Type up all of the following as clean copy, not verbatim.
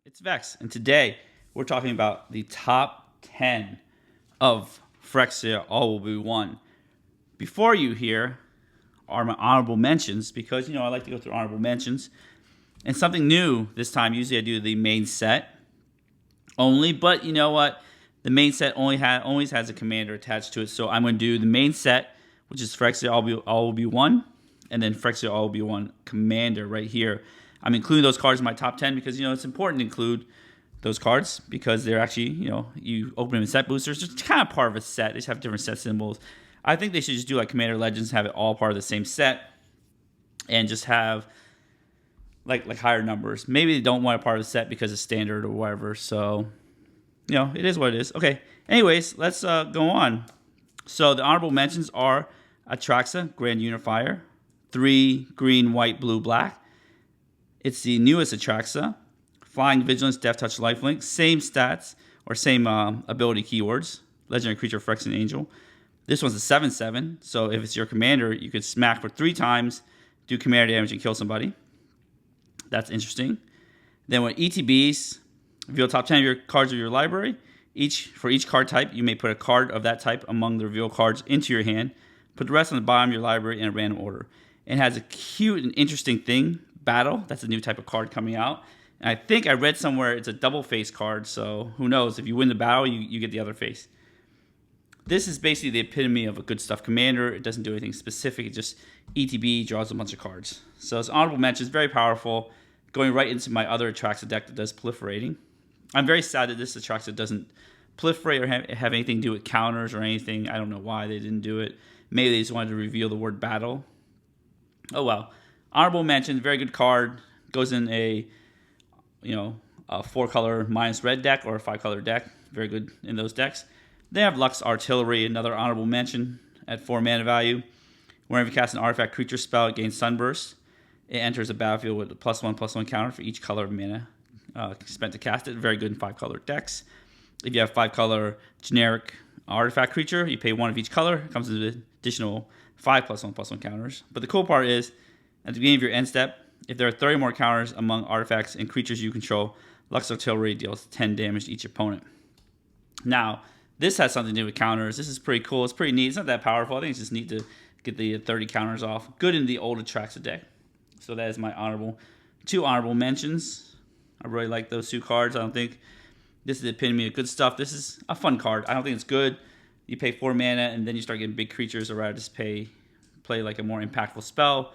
It's Vex, and today we're talking about the top 10 of PHYREXIA All Will Be One. Before you hear are my honorable mentions, because I like to go through honorable mentions. And something new this time, usually I do the main set only, but you know what? The main set always has a commander attached to it, so I'm going to do the main set, which is PHYREXIA All Will Be One, and then PHYREXIA All Will Be One commander right here. I'm including those cards in my top 10 because it's important to include those cards because they're actually, you open them in set boosters. It's kind of part of a set. They just have different set symbols. I think they should just do like Commander Legends, have it all part of the same set, and just have like higher numbers. Maybe they don't want a part of the set because it's standard or whatever. So, it is what it is. Okay. Anyways, let's go on. So the honorable mentions are Atraxa, Grand Unifier, 3 green, white, blue, black. It's the newest Atraxa. Flying, Vigilance, Death Touch, Lifelink. Same stats, or same ability keywords. Legendary Creature, Phyrexian Angel. This one's a 7/7, so if it's your commander, you could smack for 3 times, do commander damage, and kill somebody. That's interesting. Then with ETBs, reveal top 10 of your cards of your library. For each card type, you may put a card of that type among the reveal cards into your hand. Put the rest on the bottom of your library in a random order. It has a cute and interesting thing, Battle. That's a new type of card coming out. And I think I read somewhere it's a double face card, so who knows? If you win the battle, you get the other face. This is basically the epitome of a good stuff commander. It doesn't do anything specific. It just ETB, draws a bunch of cards. So it's honorable mention. It's very powerful. Going right into my other Atraxa deck that does proliferating. I'm very sad that this Atraxa doesn't proliferate or have anything to do with counters or anything. I don't know why they didn't do it. Maybe they just wanted to reveal the word battle. Oh well. Honorable mention, very good card. Goes in a 4-color minus red deck or a 5-color deck. Very good in those decks. They have Lux Artillery, another honorable mention at 4 mana value. Whenever you cast an artifact creature spell, it gains Sunburst. It enters the battlefield with a +1/+1 counter for each color of mana spent to cast it. Very good in 5-color decks. If you have 5-color generic artifact creature, you pay 1 of each color. It comes with additional 5 +1/+1 counters. But the cool part is, at the beginning of your end step, if there are 30 more counters among artifacts and creatures you control, Lux Artillery deals 10 damage to each opponent. Now, this has something to do with counters. This is pretty cool. It's pretty neat. It's not that powerful. I think it's just neat to get the 30 counters off. Good in the old Atraxa deck. So that is my two honorable mentions. I really like those 2 cards. I don't think this is the epitome of good stuff. This is a fun card. I don't think it's good. You pay 4 mana and then you start getting big creatures, or rather just play like a more impactful spell.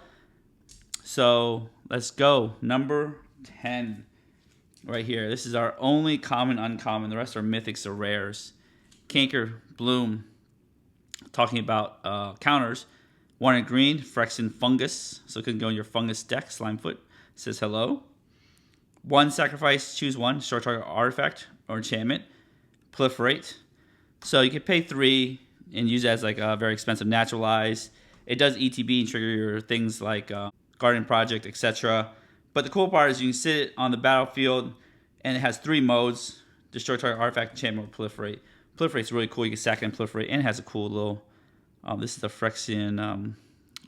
So let's go. Number 10 right here. This is our only common, uncommon. The rest are mythics or rares. Canker Bloom. Talking about counters. 1 in green, Phyrexian Fungus. So it can go in your fungus deck. Slimefoot says hello. 1 sacrifice, choose 1. Short target artifact or enchantment. Proliferate. So you can pay 3 and use it as like a very expensive naturalize. It does ETB and trigger your things like Garden Project, etc. But the cool part is you can sit it on the battlefield, and it has 3 modes: destroy target artifact, enchantment, or proliferate. Proliferate's really cool. You can sack and proliferate, and it has a cool little. This is the Phyrexian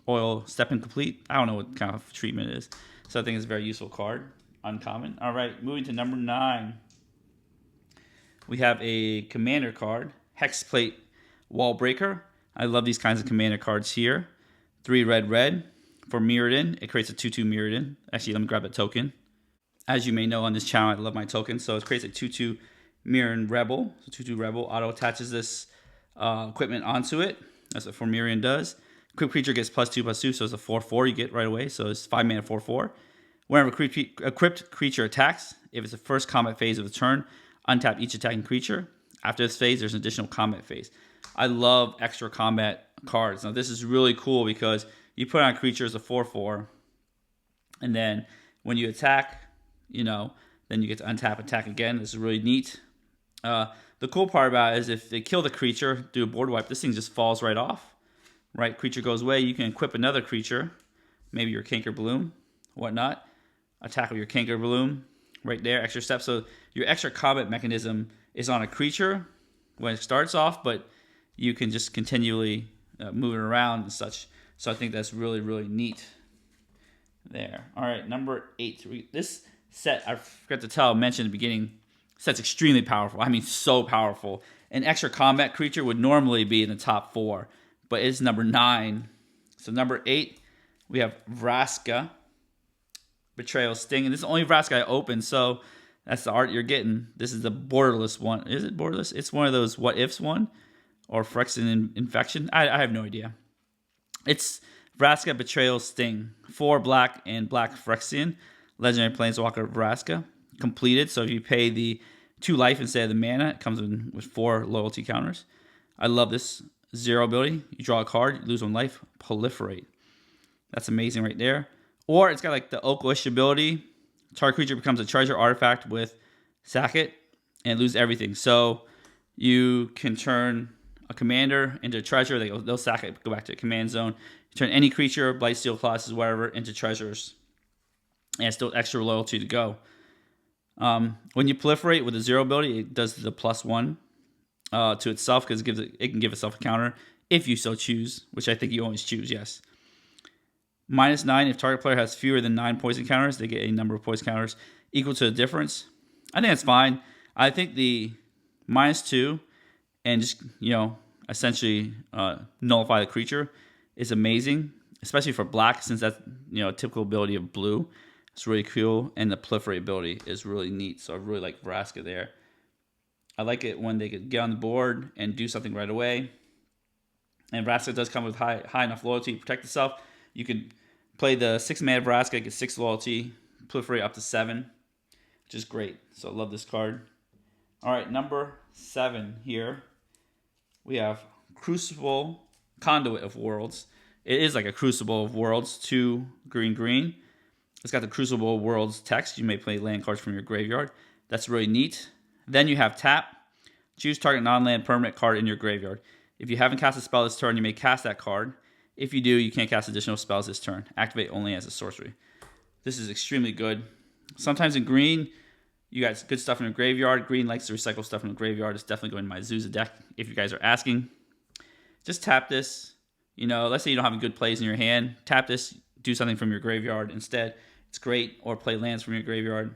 oil step incomplete. I don't know what kind of treatment it is, so I think it's a very useful card. Uncommon. All right, moving to number 9. We have a commander card, Hexplate Wallbreaker. I love these kinds of commander cards here. 3 red. For Mirrodin, it creates a 2/2 Mirrodin. Actually, let me grab a token. As you may know on this channel, I love my tokens. So it creates a 2/2 Mirrodin Rebel. So 2/2 Rebel auto attaches this equipment onto it. That's what Mirrodin does. Equipped creature gets +2/+2, so it's a 4/4 you get right away. So it's 5 mana 4/4. Whenever equipped creature attacks, if it's the first combat phase of the turn, untap each attacking creature. After this phase, there's an additional combat phase. I love extra combat cards. Now this is really cool because you put on a creature as a 4/4, and then when you attack, then you get to untap, attack again. This is really neat. The cool part about it is if they kill the creature, do a board wipe, this thing just falls right off. Right, creature goes away. You can equip another creature, maybe your Canker Bloom, whatnot. Attack with your Canker Bloom right there, extra step. So your extra combat mechanism is on a creature when it starts off, but you can just continually move it around and such. So I think that's really, really neat there. All right, number 8. This set, I forgot to mention at the beginning, set's extremely powerful. I mean, so powerful. An extra combat creature would normally be in the top 4, but it's number 9. So number 8, we have Vraska, Betrayal Sting. And this is the only Vraska I opened, so that's the art you're getting. This is the borderless one. Is it borderless? It's one of those what ifs one, or Phyrexian Infection. I have no idea. It's Vraska Betrayal Sting. 4 black and black Phyrexian. Legendary Planeswalker Vraska. Completed. So if you pay the 2 life instead of the mana, it comes in with 4 loyalty counters. I love this 0 ability. You draw a card, you lose 1 life, proliferate. That's amazing right there. Or it's got like the Oak-ish ability. Target creature becomes a treasure artifact with sack it and lose everything. So you can turn a commander into a treasure. They'll sack it, go back to the command zone. You turn any creature, Blight, Steel, Colossus, whatever, into treasures. And still extra loyalty to go. When you proliferate with a 0 ability, it does the +1 to itself because it can give itself a counter if you so choose, which I think you always choose, yes. -9, if target player has fewer than 9 poison counters, they get a number of poison counters equal to the difference. I think that's fine. I think the -2 and just, essentially nullify the creature is amazing, especially for black, since that's, a typical ability of blue. It's really cool, and the proliferate ability is really neat, so I really like Vraska there. I like it when they could get on the board and do something right away. And Vraska does come with high enough loyalty to protect itself. You could play the 6 mana Vraska, get 6 loyalty, proliferate up to 7, which is great. So I love this card. All right, number 7 here. We have Crucible, Conduit of Worlds. It is like a Crucible of Worlds, 2 green. It's got the Crucible of Worlds text. You may play land cards from your graveyard. That's really neat. Then you have tap. Choose target non-land permanent card in your graveyard. If you haven't cast a spell this turn, you may cast that card. If you do, you can't cast additional spells this turn. Activate only as a sorcery. This is extremely good. Sometimes in green, you got good stuff in your graveyard. Green likes to recycle stuff in the graveyard. It's definitely going in my Zuza deck, if you guys are asking. Just tap this. Let's say you don't have good plays in your hand. Tap this, do something from your graveyard instead. It's great. Or play lands from your graveyard.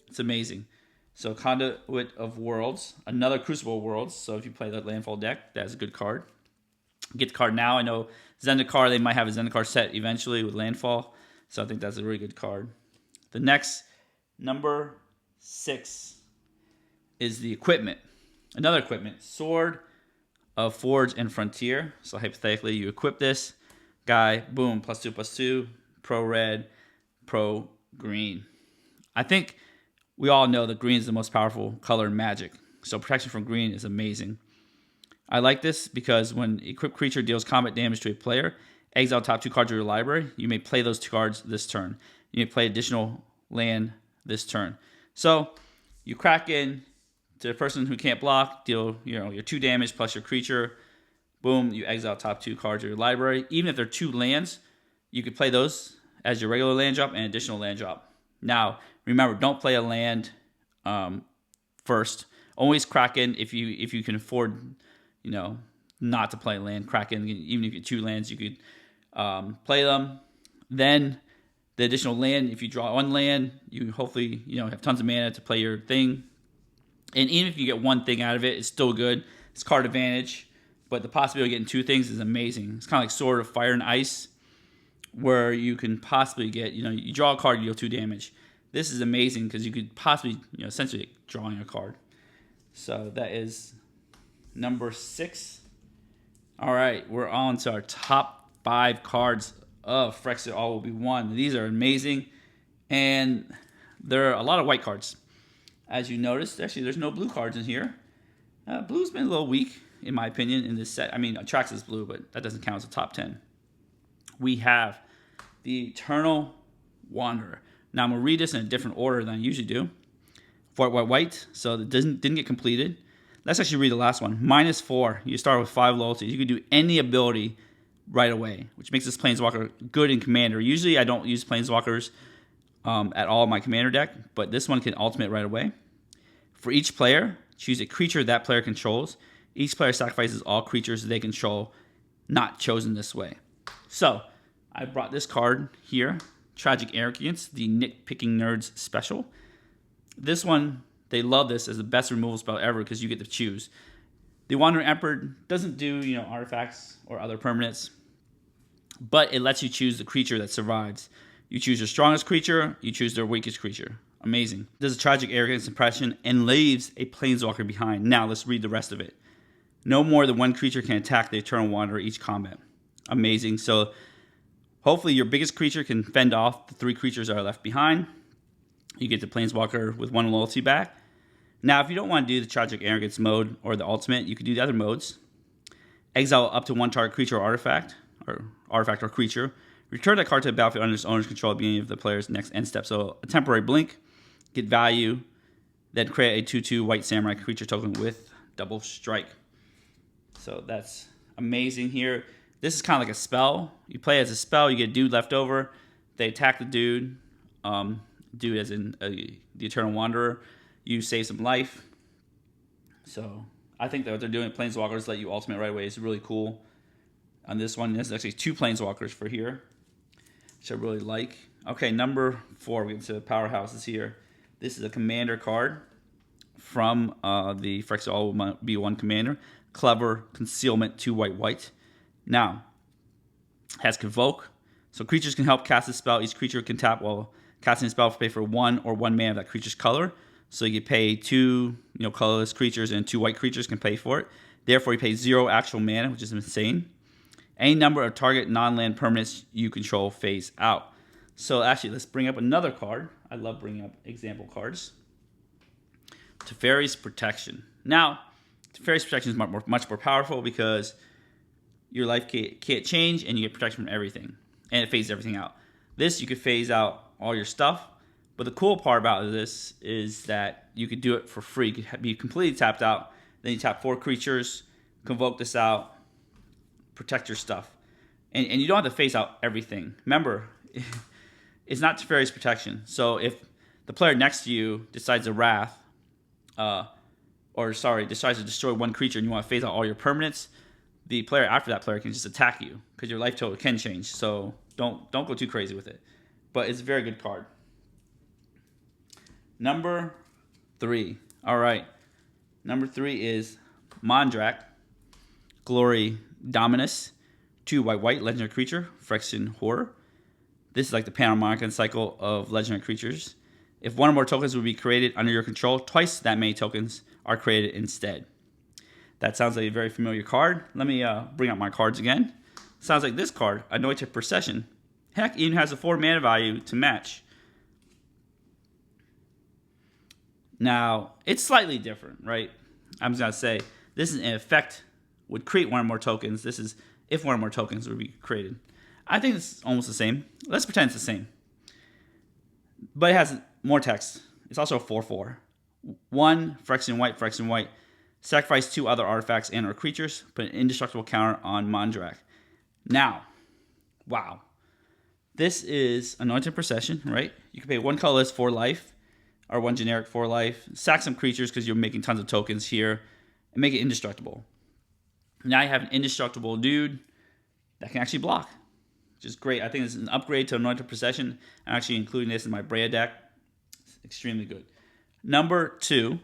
It's amazing. So Conduit of Worlds, another Crucible of Worlds. So if you play the Landfall deck, that's a good card. Get the card now. I know Zendikar, they might have a Zendikar set eventually with Landfall. So I think that's a really good card. The next, number 6, is the equipment. Another equipment. Sword of Forge and Frontier. So hypothetically, you equip this guy. Boom. +2/+2. Pro red. Pro green. I think we all know that green is the most powerful color in Magic. So protection from green is amazing. I like this because when equipped creature deals combat damage to a player, exile top 2 cards of your library, you may play those 2 cards this turn. You may play additional land this turn. So you crack in to the person who can't block, deal your 2 damage plus your creature. Boom, you exile top 2 cards of your library. Even if they're 2 lands, you could play those as your regular land drop and additional land drop. Now, remember, don't play a land first. Always crack in if you can afford, not to play land. Crack in, even if you have 2 lands, you could play them. Then the additional land, if you draw 1 land, you hopefully have tons of mana to play your thing. And even if you get 1 thing out of it, it's still good. It's card advantage, but the possibility of getting 2 things is amazing. It's kind of like Sword of Fire and Ice, where you can possibly get, you draw a card, you deal 2 damage. This is amazing because you could possibly, essentially drawing a card. So that is number 6. All right, we're on to our top 5 cards of Phyrexia All Will Be One. These are amazing, and there are a lot of white cards. As you noticed, actually, there's no blue cards in here. Blue's been a little weak, in my opinion, in this set. I mean, Atraxas blue, but that doesn't count as a top 10. We have the Eternal Wanderer. Now, I'm going to read this in a different order than I usually do. White, so it didn't get completed. Let's actually read the last one. -4. You start with 5 loyalties. You can do any ability right away, which makes this Planeswalker good in Commander. Usually, I don't use Planeswalkers at all in my Commander deck, but this one can ultimate right away. For each player, choose a creature that player controls. Each player sacrifices all creatures they control, not chosen this way. So, I brought this card here Tragic Arrogance, the Nitpicking Nerds special. This one, they love this as the best removal spell ever because you get to choose. The Wandering Emperor doesn't do, artifacts or other permanents, but it lets you choose the creature that survives. You choose your strongest creature, you choose their weakest creature. Amazing. Does a Tragic Arrogance impression and leaves a planeswalker behind. Now let's read the rest of it. No more than one creature can attack the Eternal Wanderer each combat. Amazing. So hopefully your biggest creature can fend off the 3 creatures that are left behind. You get the planeswalker with 1 loyalty back. Now, if you don't want to do the Tragic Arrogance mode or the ultimate, you can do the other modes. Exile up to 1 target creature or artifact or creature. Return that card to the battlefield under its owner's control at the beginning of the player's next end step. So a temporary blink, get value, then create a 2/2 white samurai creature token with double strike. So that's amazing here. This is kind of like a spell. You play as a spell, you get a dude left over. They attack the dude. Dude as in the Eternal Wanderer. You save some life. So I think that what they're doing at Planeswalkers let you ultimate right away is really cool. On this one, there's actually 2 Planeswalkers for here, which I really like. Okay, number 4, we get to Powerhouses here. This is a commander card from the PHYREXIA All-Be-One commander. Clever Concealment, 2 white. Now, has Convoke. So creatures can help cast a spell. Each creature can tap while casting a spell to pay for 1 or 1 mana of that creature's color. So you pay 2 colorless creatures and 2 white creatures can pay for it. Therefore, you pay 0 actual mana, which is insane. Any number of target non-land permanents you control phase out. So actually, let's bring up another card. I love bringing up example cards. Teferi's Protection. Now, Teferi's Protection is much more powerful because your life can't change and you get protection from everything. And it phases everything out. This, you could phase out all your stuff. But the cool part about this is that you could do it for free. You could be completely tapped out. Then you tap 4 creatures, convoke this out, protect your stuff. And you don't have to phase out everything. Remember, it's not Teferi's Protection. So if the player next to you decides to Wrath, decides to destroy 1 creature and you want to phase out all your permanents, the player after that player can just attack you because your life total can change. So don't go too crazy with it. But it's a very good card. Number 3. All right. Number 3 is Mondrak, Glory Dominus, 2 white legendary creature, Phyrexian Horror. This is like the Panharmonicon cycle of legendary creatures. If 1 or more tokens would be created under your control, twice that many tokens are created instead. That sounds like a very familiar card. Let me bring up my cards again. Sounds like this card, Anointed Procession. Heck, even has a 4 mana value to match. Now, it's slightly different, right? I'm just going to say, this is an effect would create 1 or more tokens. This is if 1 or more tokens would be created. I think it's almost the same. Let's pretend it's the same. But it has more text. It's also a 4/4. 1, Phyrexian white. Sacrifice 2 other artifacts and or creatures. Put an indestructible counter on Mondrak. Now, wow. This is Anointed Procession, right? You can pay 1 colorless for life, or 1 generic for life. Sack some creatures because you're making tons of tokens here, and make it indestructible. Now you have an indestructible dude that can actually block, which is great. I think it's an upgrade to Anointed Procession. I'm actually including this in my Brea deck. It's extremely good. Number 2,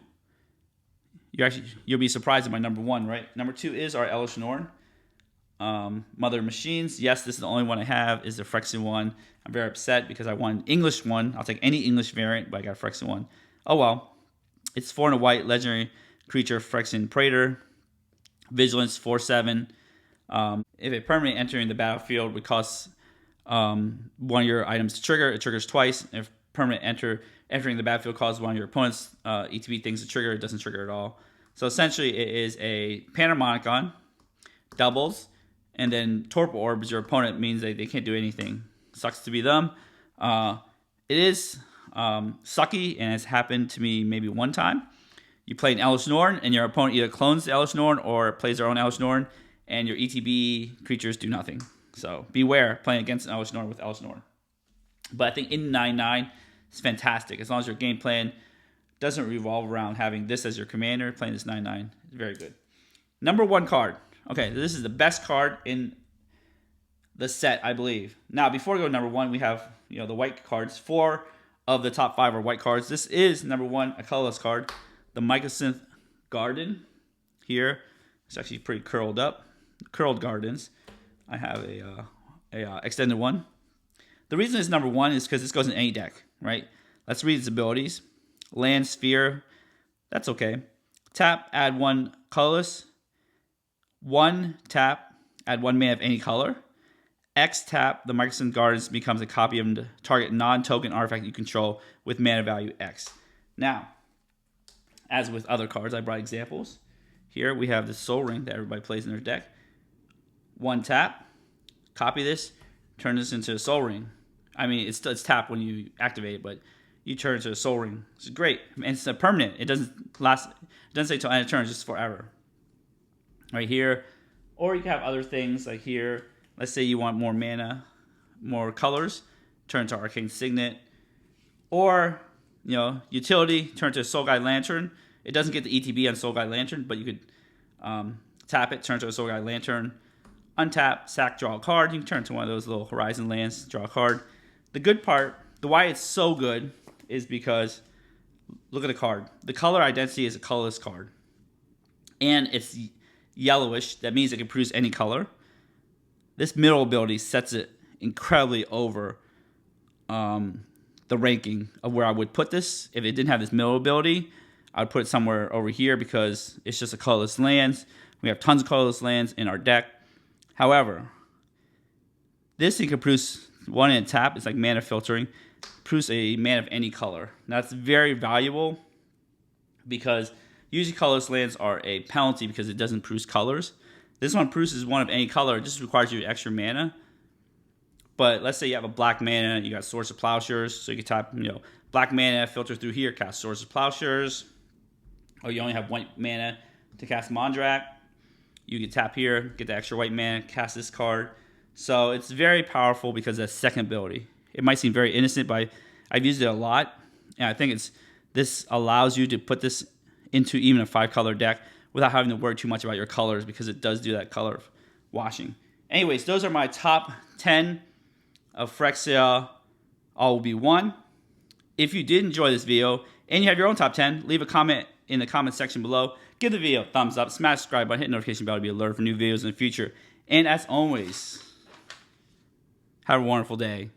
you'll be surprised at my number 1, right? Number 2 is our Elesh Norn. Mother of Machines. Yes, this is the only one I have, is the Phyrexian one. I'm very upset because I want an English one. I'll take any English variant, but I got a Phyrexian one. Oh well. It's 4 and a white, legendary creature, Phyrexian Praetor. Vigilance, 4/7. If a permanent entering the battlefield would cost 1 of your items to trigger, it triggers twice. If permanent entering the battlefield causes 1 of your opponent's ETB things to trigger, it doesn't trigger at all. So essentially, it is a Panharmonicon, doubles, and then Torpor Orbs your opponent means they can't do anything. Sucks to be them. It is sucky, and it's happened to me maybe 1 time. You play an Elesh Norn, and your opponent either clones the Elesh Norn or plays their own Elesh Norn, and your ETB creatures do nothing. So beware playing against an Elesh Norn with Elesh Norn. But I think in 9/9, it's fantastic. As long as your game plan doesn't revolve around having this as your commander, playing this 9/9 is very good. Number 1 card. Okay, this is the best card in the set, I believe. Now, before we go to number 1, we have the white cards. 4 of the top 5 are white cards. This is number 1, a colorless card, the Mycosynth Garden. Here, it's actually pretty curled gardens. I have a extended one. The reason it's number 1 is because this goes in any deck, right? Let's read its abilities. Land, Sphere, that's okay. Tap, add 1 colorless. 1 tap, add 1 mana of any color. X tap, the Mycosynth Gardens becomes a copy of the target non-token artifact you control with mana value X. Now, as with other cards, I brought examples. Here we have the Soul Ring that everybody plays in their deck. 1 tap, copy this, turn this into a Soul Ring. I mean, it's tapped when you activate it, but you turn it into a Soul Ring. It's great. And it's a permanent. It doesn't last. It doesn't say till end of turn, just forever. Right here, or you can have other things like here. Let's say you want more mana, more colors. Turn to Arcane Signet, or utility. Turn to a Soul Guide Lantern. It doesn't get the ETB on Soul Guide Lantern, but you could tap it, turn to a Soul Guide Lantern. Untap, sack, draw a card. You can turn to one of those little Horizon lands, draw a card. The good part, the why it's so good, is because look at the card. The color identity is a colorless card, and it's yellowish. That means it can produce any color. This middle ability sets it incredibly over the ranking of where I would put this. If it didn't have this middle ability, I would put it somewhere over here because it's just a colorless lands. We have tons of colorless lands in our deck. However, this thing can produce 1 in a tap. It's like mana filtering. Produce a mana of any color. Now, that's very valuable because usually colorless lands are a penalty because it doesn't produce colors. This one produces 1 of any color. It just requires you extra mana. But let's say you have a black mana, you got Swords of Plowshares, so you can tap, black mana, filter through here, cast Swords of Plowshares. Or you only have white mana to cast mondrak. You can tap here, get the extra white mana, cast this card. So it's very powerful because of that second ability. It might seem very innocent, but I've used it a lot. And I think this allows you to put this into even a 5-color deck without having to worry too much about your colors because it does do that color washing. Anyways, those are my top 10 of Phyrexia All Will Be One. If you did enjoy this video and you have your own top 10, leave a comment in the comment section below. Give the video a thumbs up, smash the subscribe button, hit the notification bell to be alerted for new videos in the future. And as always, have a wonderful day.